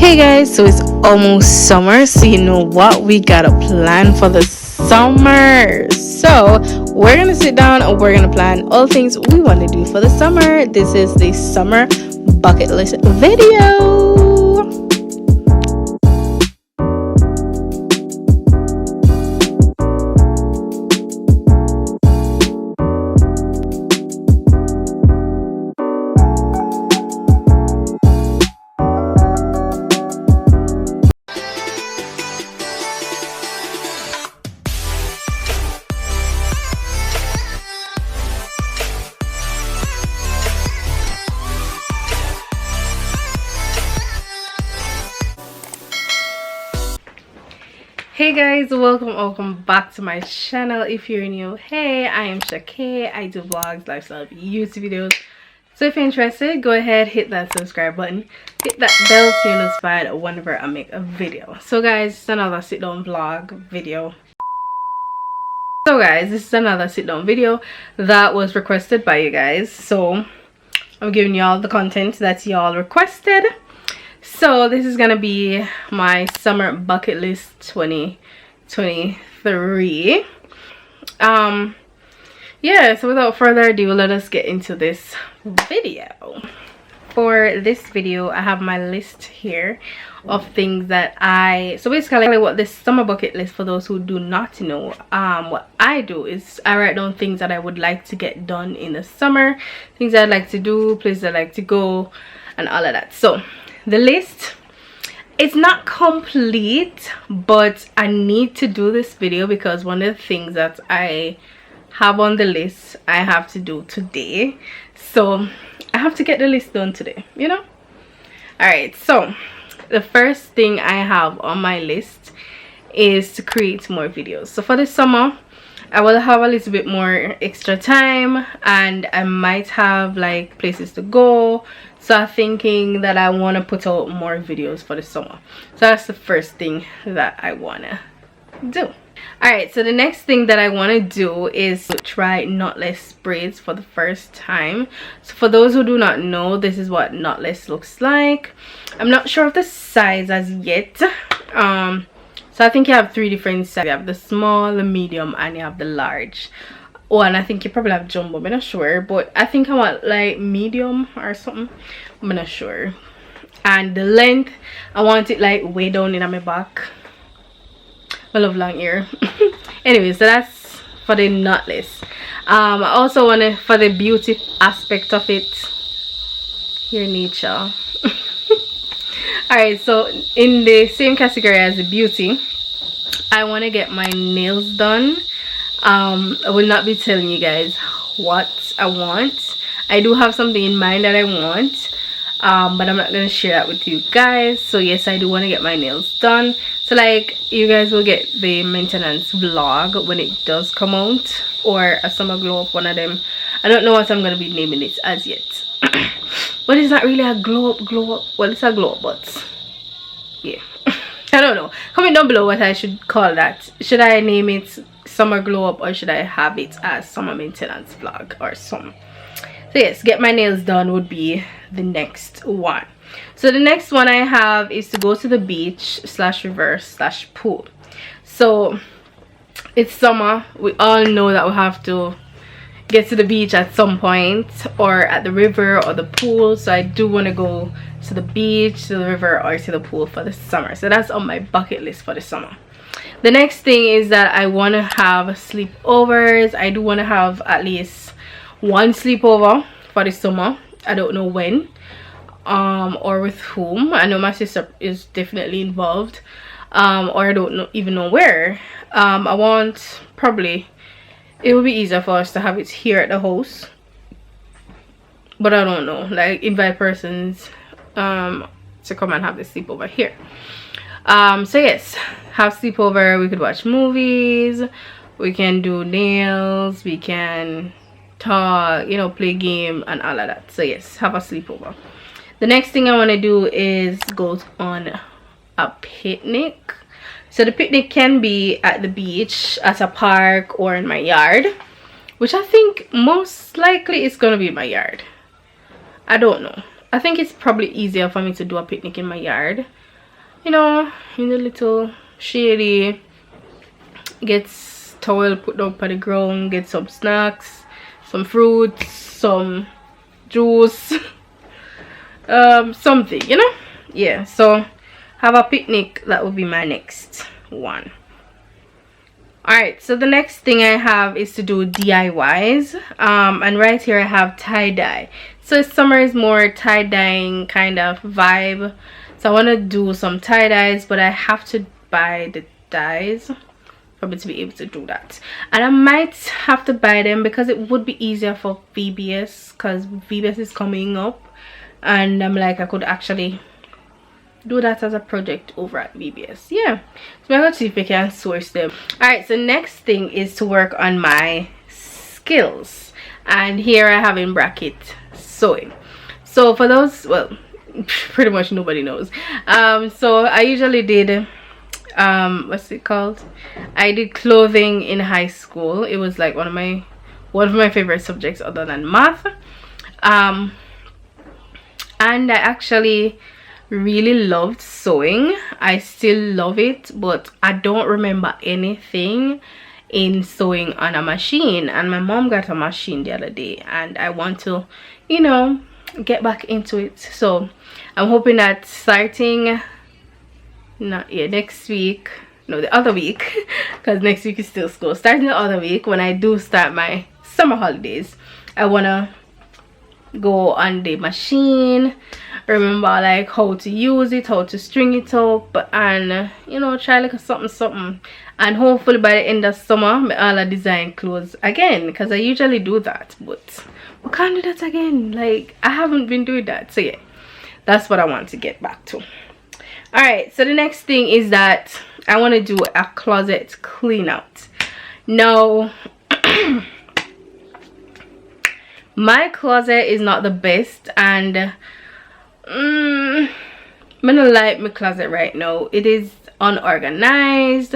Hey guys, so it's almost summer, so you know what, we got a plan for the summer. So we're gonna sit down and we're gonna plan all things we want to do for the summer. This is the summer bucket list video. Hey guys, welcome back to my channel. If you're new, hey, I am Shakay. I do vlogs, lifestyle, YouTube videos. So if you're interested, go ahead, hit that subscribe button, hit that bell so you're notified whenever I make a video. So guys, it's another sit down vlog video. So guys, this is another sit down video that was requested by you guys. So I'm giving y'all the content that y'all requested. So this is gonna be my summer bucket list 2023. Yeah, so without further ado, let us get into this video. For this video, I have my list here of things that so basically what this summer bucket list, for those who do not know, what I do is I write down things that I would like to get done in the summer, things I'd like to do, places I'd like to go, and all of that. So the list, it's not complete, but I need to do this video because one of the things that I have on the list I have to do today. So I have to get the list done today, you know. All right, so the first thing I have on my list is to create more videos. So for the summer, I will have a little bit more extra time and I might have like places to go. So I'm thinking that I want to put out more videos for the summer. So that's the first thing that I want to do. Alright, so the next thing that I want to do is to try knotless braids for the first time. So for those who do not know, this is what knotless looks like. I'm not sure of the size as yet. So I think you have three different sizes. You have the small, the medium, and you have the large. Oh, and I think you probably have jumbo. I'm not sure, but I think I want like medium or something. I'm not sure. And the length, I want it like way down in my back. I love long hair. Anyway, so that's for the knotless. I also want to, for the beauty aspect of it, here nature. Alright, so in the same category as the beauty, I want to get my nails done. I will not be telling you guys what I want. I do have something in mind that I want, but I'm not going to share that with you guys. So yes, I do want to get my nails done. So like, you guys will get the maintenance vlog when it does come out, or a summer glow up, one of them. I don't know what I'm going to be naming it as yet. But it's not really a glow up. Well, it's a glow up, but yeah. I don't know. Comment down below what I should call that. Should I name it summer glow up, or should I have it as summer maintenance vlog or something? So yes, get my nails done would be the next one. So the next one I have is to go to the beach / reverse / pool. So it's summer. We all know that we have to get to the beach at some point, or at the river or the pool. So I do want to go to the beach, to the river, or to the pool for the summer. So that's on my bucket list for the summer. The next thing is that I want to have sleepovers. I do want to have at least one sleepover for the summer. I don't know when or with whom. I know my sister is definitely involved, or I don't even know where. I want, probably it would be easier for us to have it here at the house, but I don't know, like invite persons to come and have the sleepover here. So yes, have sleepover. We could watch movies, we can do nails, we can talk, you know, play game and all of that. So yes, have a sleepover. The next thing I want to do is go on a picnic. So the picnic can be at the beach, at a park, or in my yard, which I think most likely is gonna be in my yard. I don't know. I think it's probably easier for me to do a picnic in my yard you know, in the little shady, gets towel put up on the ground, get some snacks, some fruits, some juice, something, you know. Yeah, so have a picnic. That would be my next one. Alright, so the next thing I have is to do DIYs. And right here I have tie-dye. So summer is more tie-dyeing kind of vibe. So I want to do some tie-dyes, but I have to buy the dyes for me to be able to do that. And I might have to buy them because it would be easier for VBS, because VBS is coming up. And I'm like, I could actually do that as a project over at VBS. Yeah, so I'm gonna see if we can source them. All right, so next thing is to work on my skills, and here I have in bracket sewing. So for those, well, pretty much nobody knows. So I usually did what's it called, I did clothing in high school. It was like one of my favorite subjects other than math. And I actually really loved sewing. I still love it, but I don't remember anything in sewing on a machine. And my mom got a machine the other day, and I want to, you know, get back into it. So I'm hoping that starting next week, no, the other week, because next week is still school, starting the other week when I do start my summer holidays, I want to go on the machine, remember like how to use it, how to string it up, and you know, try like something, and hopefully by the end of summer I'll design clothes again, because I usually do that, but we can't do that again. Like, I haven't been doing that. So yeah, that's what I want to get back to. All right, so the next thing is that I want to do a closet clean out. Now my closet is not the best, and I'm gonna like my closet right now. It is unorganized.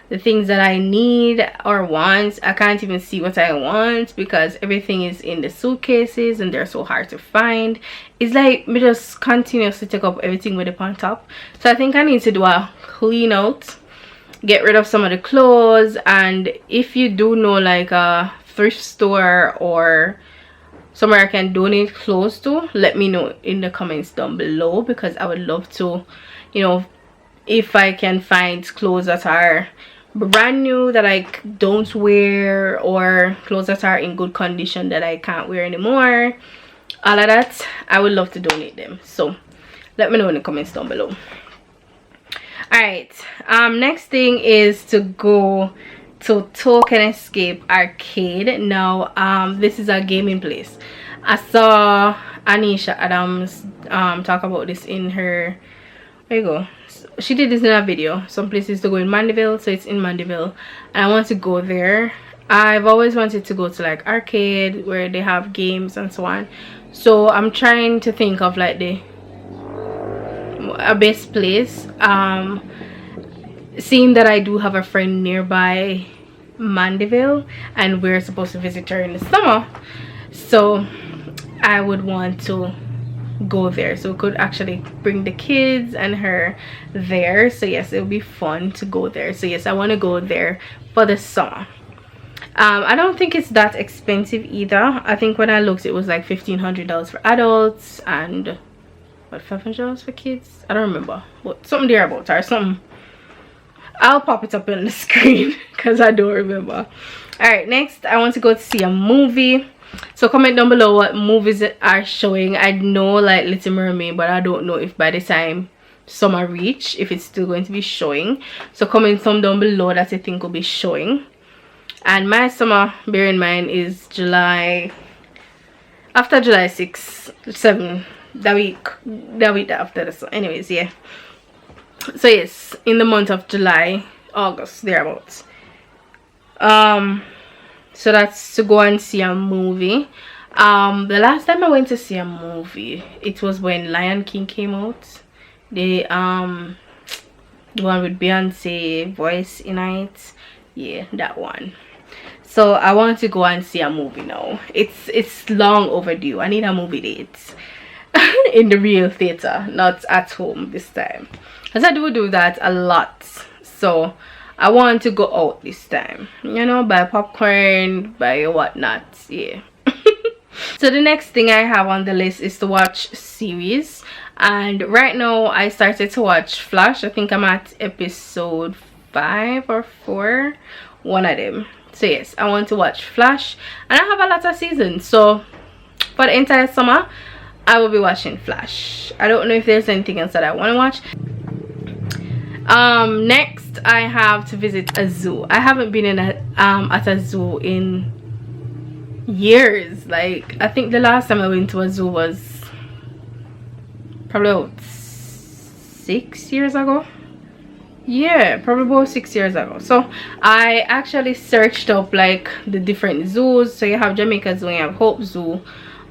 The things that I need or want, I can't even see what I want because everything is in the suitcases and they're so hard to find. It's like me just continuously take up everything with it on top. So I think I need to do a clean out, get rid of some of the clothes. And if you do know like a thrift store or somewhere I can donate clothes to, let me know in the comments down below, because I would love to, you know, if I can find clothes that are brand new that I don't wear, or clothes that are in good condition that I can't wear anymore, all of that, I would love to donate them. So let me know in the comments down below. All right, next thing is to go to Token Escape Arcade. Now this is a gaming place. I saw Anisha Adams talk about this in her, there you go, she did this in a video, some places to go in Mandeville. So it's in Mandeville and I want to go there. I've always wanted to go to like arcade where they have games and so on. So I'm trying to think of like a best place, seeing that I do have a friend nearby Mandeville and we're supposed to visit her in the summer, so I would want to go there, so we could actually bring the kids and her there. So yes, it would be fun to go there. So yes, I want to go there for the summer. I don't think it's that expensive either. I think when I looked it was like $1,500 for adults and what, $500 for kids. I don't remember, but something thereabouts or something. I'll pop it up on the screen because I don't remember. All right, next I want to go to see a movie. So comment down below what movies are showing. I know like Little Mermaid, but I don't know if by the time summer reach if it's still going to be showing. So comment some down below that you think will be showing. And my summer, bear in mind, is July, after July 6, 7, the week after this. Anyways, yeah, so yes, in the month of July, August, thereabouts. So that's to go and see a movie. The last time I went to see a movie, it was when Lion King came out. The one with Beyonce voice in it. Yeah, that one. So I want to go and see a movie now. It's long overdue. I need a movie date. in the real theater, not at home this time, because I do that a lot. So I want to go out this time, you know, buy popcorn, buy whatnot. Yeah. So the next thing I have on the list is to watch series, and right now I started to watch Flash. I think I'm at episode 5 or 4, one of them. So yes, I want to watch Flash, and I have a lot of seasons, so for the entire summer I will be watching Flash. I don't know if there's anything else that I want to watch. Next I have to visit a zoo. I haven't been in at a zoo in years. Like, I think the last time I went to a zoo was probably about 6 years ago. Yeah, probably about 6 years ago. So I actually searched up like the different zoos. So you have Jamaica Zoo and you have Hope Zoo.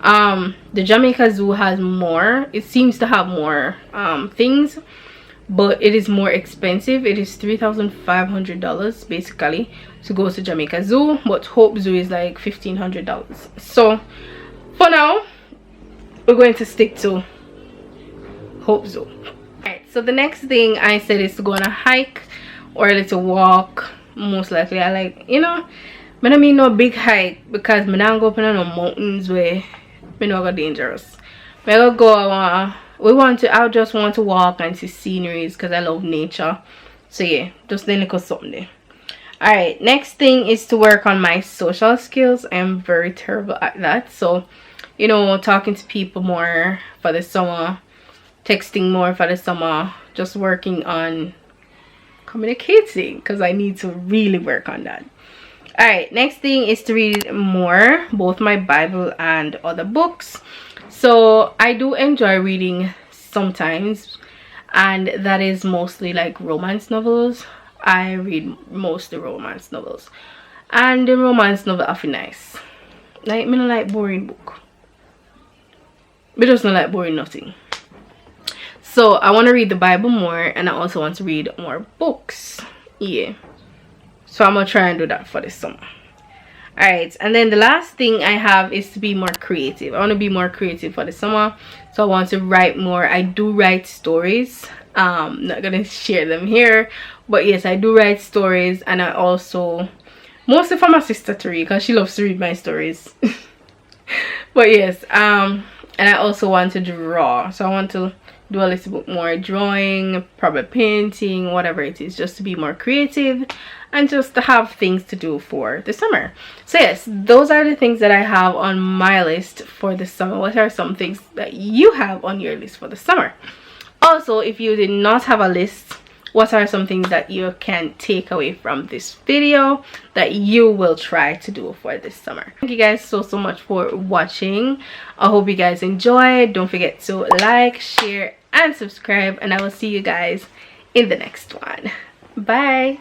The Jamaica Zoo has more, it seems to have more things, but it is more expensive. It is $3,500 basically to go to Jamaica Zoo, but Hope Zoo is like $1,500. So for now we're going to stick to Hope Zoo. Alright, so the next thing I said is to go on a hike or a little walk. Most likely I like, you know, I don't mean no big hike, because I don't go up on no mountains where I know go dangerous. I just want to walk and see sceneries because I love nature. So yeah, just then little something there. Alright, next thing is to work on my social skills. I am very terrible at that. So, you know, talking to people more for the summer, texting more for the summer, just working on communicating, because I need to really work on that. Alright, next thing is to read more, both my Bible and other books. So I do enjoy reading sometimes, and that is mostly like romance novels. I read mostly romance novels, and the romance novel are nice. Like, me don't like boring book. Me just don't like boring nothing. So I want to read the Bible more, and I also want to read more books. Yeah, so I'm gonna try and do that for this summer. Alright, and then the last thing I have is to be more creative. I want to be more creative for the summer, so I want to write more. I do write stories. Not gonna share them here, but yes, I do write stories, and I also, mostly for my sister to read, because she loves to read my stories. But yes, and I also want to draw, so I want to do a little bit more drawing, probably painting, whatever it is, just to be more creative and just to have things to do for the summer. So yes, those are the things that I have on my list for the summer. What are some things that you have on your list for the summer? Also, if you did not have a list, what are some things that you can take away from this video that you will try to do for this summer? Thank you guys so much for watching. I hope you guys enjoyed. Don't forget to like, share, and subscribe, and I will see you guys in the next one. Bye.